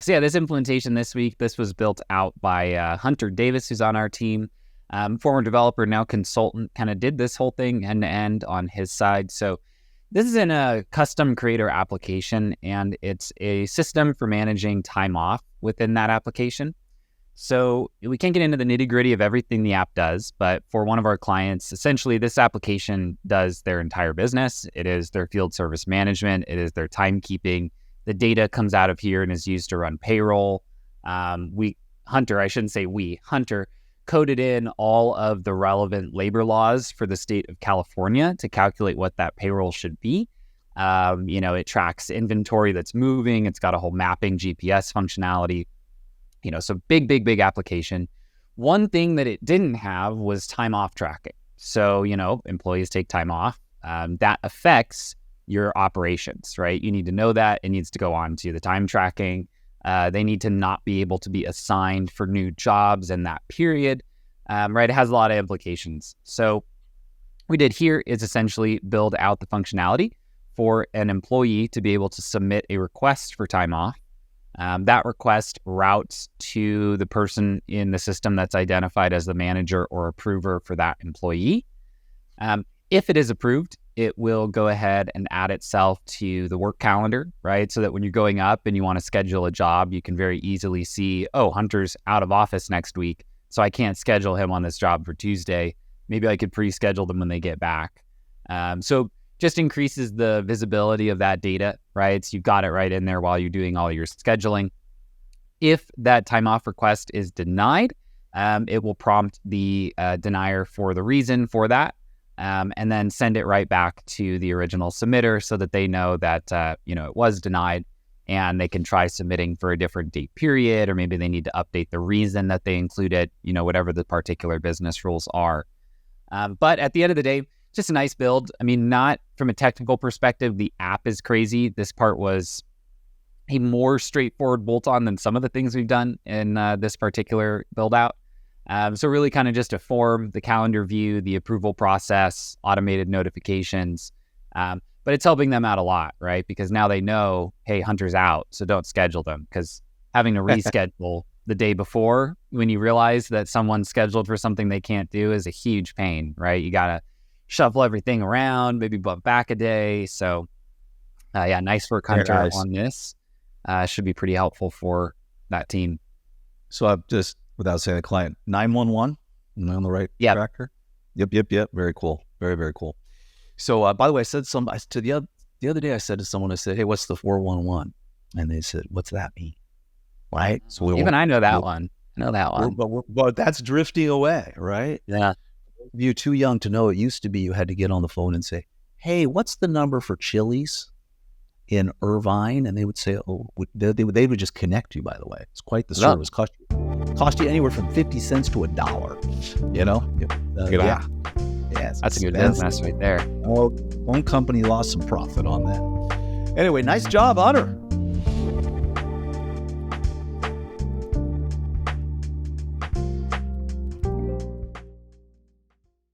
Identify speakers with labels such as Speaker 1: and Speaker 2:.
Speaker 1: So yeah, this implementation this week, this was built out by Hunter Davis, who's on our team, former developer, now consultant, kind of did this whole thing end to end on his side. So this is in a custom creator application, and it's a system for managing time off within that application. So we can't get into the nitty gritty of everything the app does, but for one of our clients, essentially this application does their entire business. It is their field service management. It is their timekeeping. The data comes out of here and is used to run payroll. Hunter coded in all of the relevant labor laws for the state of California to calculate what that payroll should be. It tracks inventory that's moving. It's got a whole mapping GPS functionality. So big application. One thing that it didn't have was time off tracking. So, employees take time off. That affects your operations, right? You need to know that. It needs to go on to the time tracking. They need to not be able to be assigned for new jobs in that period, right? It has a lot of implications. So what we did here is essentially build out the functionality for an employee to be able to submit a request for time off. That request routes to the person in the system that's identified as the manager or approver for that employee. If it is approved, it will go ahead and add itself to the work calendar, right? So that when you're going up and you want to schedule a job, you can very easily see, oh, Hunter's out of office next week, so I can't schedule him on this job for Tuesday. Maybe I could pre-schedule them when they get back. So just increases the visibility of that data, right? So you've got it right in there while you're doing all your scheduling. If that time off request is denied, it will prompt the denier for the reason for that. And then send it right back to the original submitter so that they know that, it was denied and they can try submitting for a different date period, or maybe they need to update the reason that they included, whatever the particular business rules are. But at the end of the day, just a nice build. I mean, not from a technical perspective, the app is crazy. This part was a more straightforward bolt-on than some of the things we've done in this particular build out. So really kind of just a form, the calendar view, the approval process, automated notifications. But it's helping them out a lot, right? Because now they know, hey, Hunter's out, so don't schedule them. Because having to reschedule the day before when you realize that someone's scheduled for something they can't do is a huge pain, right? You got to shuffle everything around, maybe bump back a day. So nice work, Hunter, on this. Should be pretty helpful for that team.
Speaker 2: So I've just, without saying the client, 911, am I on the right tracker? Yep. Very cool. Very, very cool. So by the way, I said the other day, I said to someone, I said, hey, what's the 411? And they said, what's that mean? Right? So
Speaker 1: I know that one.
Speaker 2: But that's drifting away, right?
Speaker 1: Yeah.
Speaker 2: You're too young to know. It used to be you had to get on the phone and say, hey, what's the number for Chili's in Irvine? And they would say, they would just connect you, by the way. It's quite the service. Cost you anywhere from 50 cents to $1,
Speaker 1: Yeah, that's a good business right there.
Speaker 2: Well, one company lost some profit on that. Anyway, nice job, Hunter.